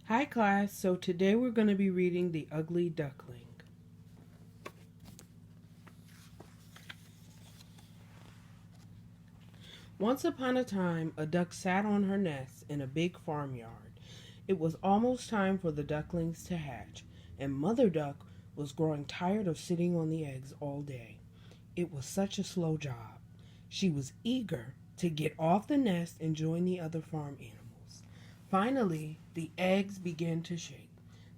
Hi class, so today we're going to be reading The Ugly Duckling. Once upon a time, a duck sat on her nest in a big farmyard. It was almost time for the ducklings to hatch, and Mother Duck was growing tired of sitting on the eggs all day. It was such a slow job. She was eager to get off the nest and join the other farm animals. Finally, the eggs began to shake.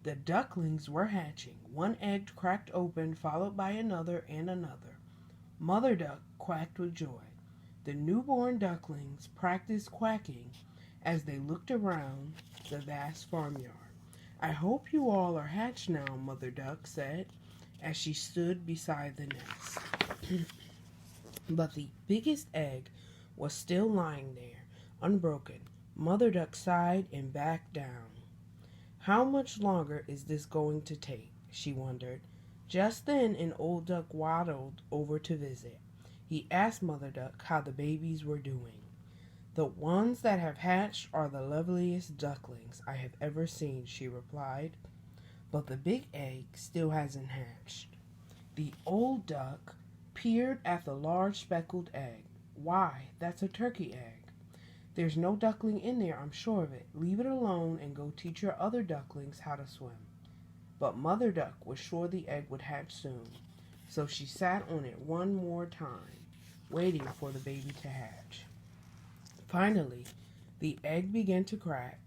The ducklings were hatching. One egg cracked open, followed by another and another. Mother Duck quacked with joy. The newborn ducklings practiced quacking as they looked around the vast farmyard. I hope you all are hatched now, Mother Duck said as she stood beside the nest. But the biggest egg was still lying there, unbroken. Mother Duck sighed and backed down. How much longer is this going to take? She wondered. Just then an old duck waddled over to visit. He asked Mother Duck how the babies were doing. The ones that have hatched are the loveliest ducklings I have ever seen, she replied. But the big egg still hasn't hatched. The old duck peered at the large speckled egg. Why, that's a turkey egg. There's no duckling in there, I'm sure of it. Leave it alone and go teach your other ducklings how to swim. But Mother Duck was sure the egg would hatch soon, so she sat on it one more time, waiting for the baby to hatch. Finally, the egg began to crack,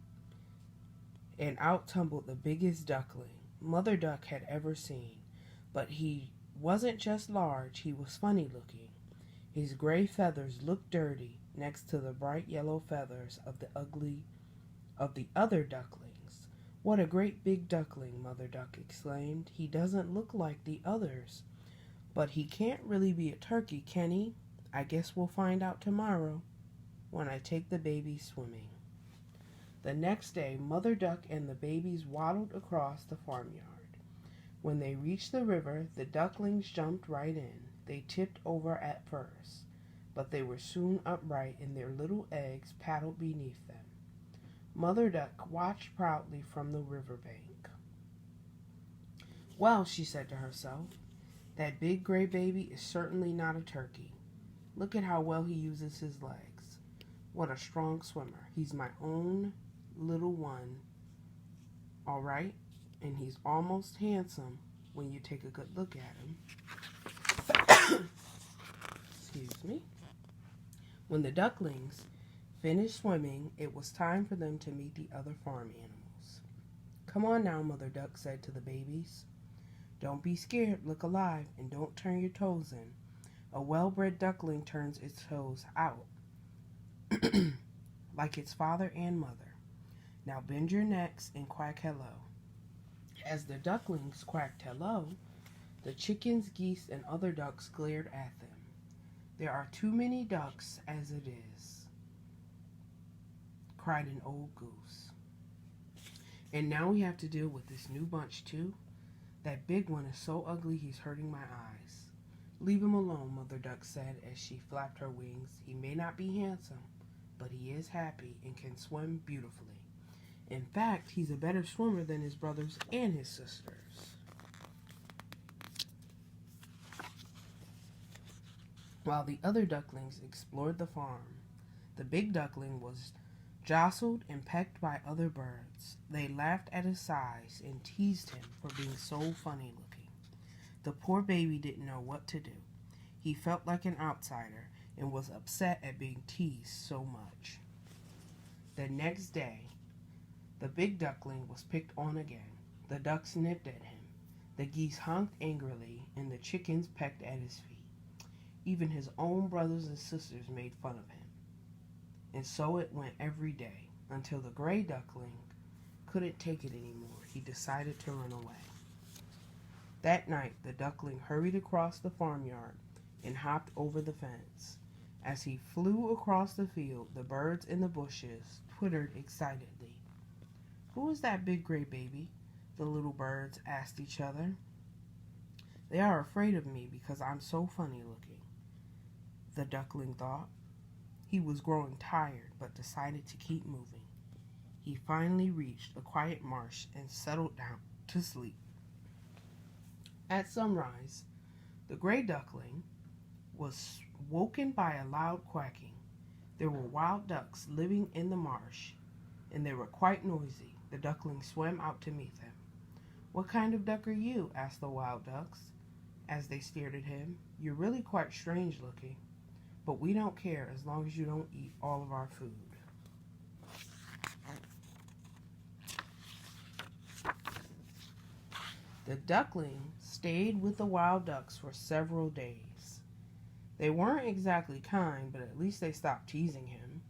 and out tumbled the biggest duckling Mother Duck had ever seen. But he wasn't just large, he was funny looking. His gray feathers looked dirty next to the bright yellow feathers of the other ducklings. What a great big duckling, Mother Duck exclaimed. He doesn't look like the others. But he can't really be a turkey, can he? I guess we'll find out tomorrow when I take the babies swimming. The next day, Mother Duck and the babies waddled across the farmyard. When they reached the river, the ducklings jumped right in. They tipped over at first, but they were soon upright and their little eggs paddled beneath them. Mother Duck watched proudly from the riverbank. Well, she said to herself, that big gray baby is certainly not a turkey. Look at how well he uses his legs. What a strong swimmer. He's my own little one, all right? And he's almost handsome when you take a good look at him. Excuse me. When the ducklings finished swimming, it was time for them to meet the other farm animals. Come on now, Mother Duck said to the babies. Don't be scared, look alive, and don't turn your toes in. A well-bred duckling turns its toes out, like its father and mother. Now bend your necks and quack hello. As the ducklings quacked hello, the chickens, geese, and other ducks glared at them. There are too many ducks as it is, cried an old goose. And now we have to deal with this new bunch too. That big one is so ugly he's hurting my eyes. Leave him alone, Mother Duck said as she flapped her wings. He may not be handsome, but he is happy and can swim beautifully. In fact, he's a better swimmer than his brothers and his sisters. While the other ducklings explored the farm, the big duckling was jostled and pecked by other birds. They laughed at his size and teased him for being so funny looking. The poor baby didn't know what to do. He felt like an outsider and was upset at being teased so much. The next day, the big duckling was picked on again. The ducks nipped at him. The geese honked angrily, and the chickens pecked at his feet. Even his own brothers and sisters made fun of him. And so it went every day, until the gray duckling couldn't take it anymore. He decided to run away. That night, the duckling hurried across the farmyard and hopped over the fence. As he flew across the field, the birds in the bushes twittered excitedly. Who is that big gray baby? The little birds asked each other. They are afraid of me because I'm so funny looking, the duckling thought. He was growing tired, but decided to keep moving. he finally reached a quiet marsh and settled down to sleep. At sunrise, the gray duckling was woken by a loud quacking. There were wild ducks living in the marsh, and they were quite noisy. The duckling swam out to meet them. "What kind of duck are you?" asked the wild ducks, as they stared at him. "You're really quite strange looking, but we don't care as long as you don't eat all of our food." The duckling stayed with the wild ducks for several days. They weren't exactly kind, but at least they stopped teasing him.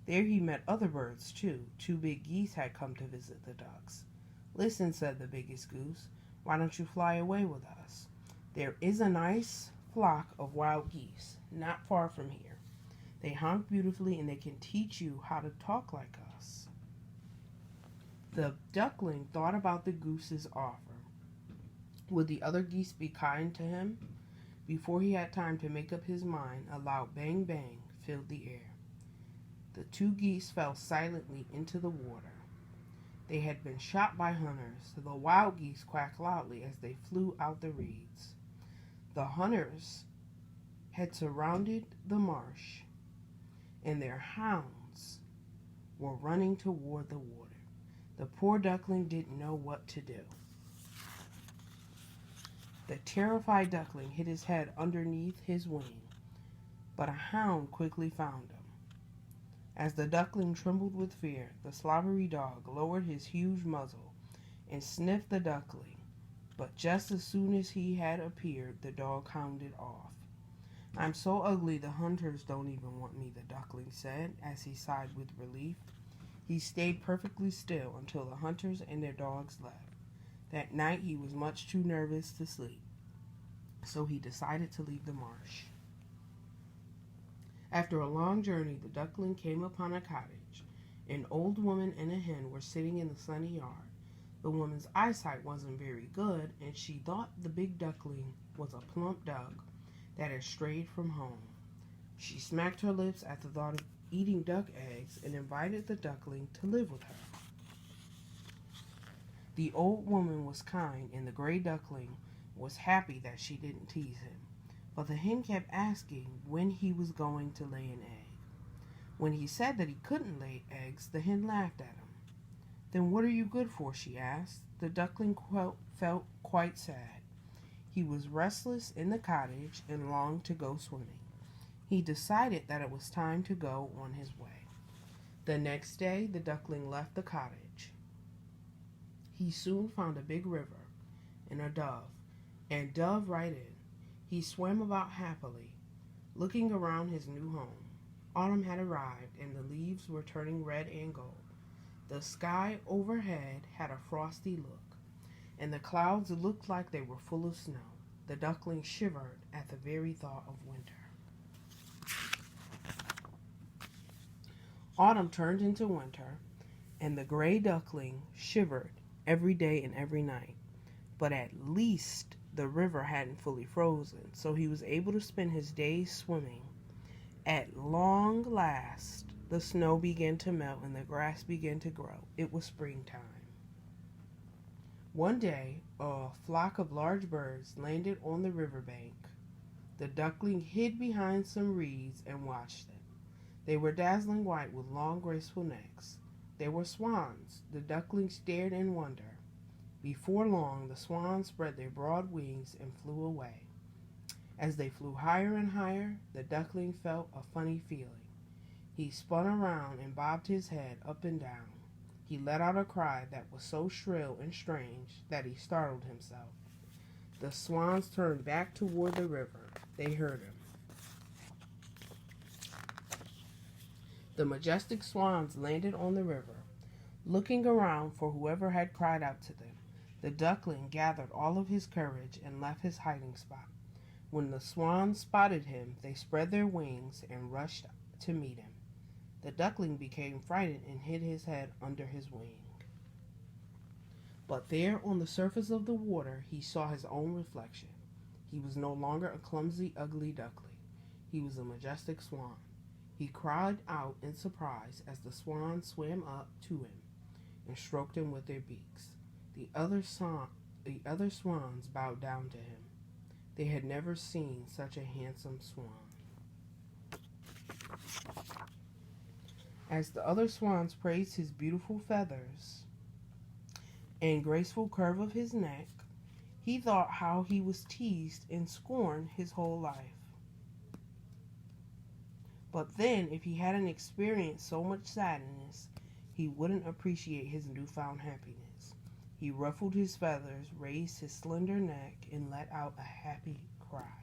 There he met other birds, too. 2 big geese had come to visit the ducks. "Listen," said the biggest goose, "why don't you fly away with us? There is a nice flock of wild geese not far from here. They honk beautifully and they can teach you how to talk like us." The duckling thought about the goose's offer. Would the other geese be kind to him? Before he had time to make up his mind, a loud bang bang filled the air. The 2 geese fell silently into the water. They had been shot by hunters. The wild geese quacked loudly as they flew out the reeds. The hunters had surrounded the marsh, and their hounds were running toward the water. The poor duckling didn't know what to do. The terrified duckling hid his head underneath his wing, but a hound quickly found him. As the duckling trembled with fear, the slobbery dog lowered his huge muzzle and sniffed the duckling, but just as soon as he had appeared, the dog hounded off. "I'm so ugly the hunters don't even want me," the duckling said as he sighed with relief. He stayed perfectly still until the hunters and their dogs left. That night he was much too nervous to sleep, so he decided to leave the marsh. After a long journey, the duckling came upon a cottage. An old woman and a hen were sitting in the sunny yard. The woman's eyesight wasn't very good, and she thought the big duckling was a plump duck that had strayed from home. She smacked her lips at the thought of eating duck eggs and invited the duckling to live with her. The old woman was kind, and the gray duckling was happy that she didn't tease him. But the hen kept asking when he was going to lay an egg. When he said that he couldn't lay eggs, the hen laughed at him. "Then what are you good for?" she asked. The duckling felt quite sad. He was restless in the cottage and longed to go swimming. He decided that it was time to go on his way. The next day, the duckling left the cottage. He soon found a big river and dove right in. He swam about happily, looking around his new home. Autumn had arrived, and the leaves were turning red and gold. The sky overhead had a frosty look, and the clouds looked like they were full of snow. The duckling shivered at the very thought of winter. Autumn turned into winter, and the gray duckling shivered every day and every night. But at least the river hadn't fully frozen, so he was able to spend his days swimming. At long last, the snow began to melt and the grass began to grow. It was springtime. One day, a flock of large birds landed on the riverbank. The duckling hid behind some reeds and watched them. They were dazzling white with long, graceful necks. They were swans. The duckling stared in wonder. Before long, the swans spread their broad wings and flew away. As they flew higher and higher, the duckling felt a funny feeling. He spun around and bobbed his head up and down. He let out a cry that was so shrill and strange that he startled himself. The swans turned back toward the river. They heard him. The majestic swans landed on the river, looking around for whoever had cried out to them. The duckling gathered all of his courage and left his hiding spot. When the swans spotted him, they spread their wings and rushed to meet him. The duckling became frightened and hid his head under his wing. But there on the surface of the water, he saw his own reflection. He was no longer a clumsy, ugly duckling. He was a majestic swan. He cried out in surprise as the swans swam up to him and stroked him with their beaks. The other swans bowed down to him. They had never seen such a handsome swan. As the other swans praised his beautiful feathers and graceful curve of his neck, he thought how he was teased and scorned his whole life. But then, if he hadn't experienced so much sadness, he wouldn't appreciate his newfound happiness. He ruffled his feathers, raised his slender neck, and let out a happy cry.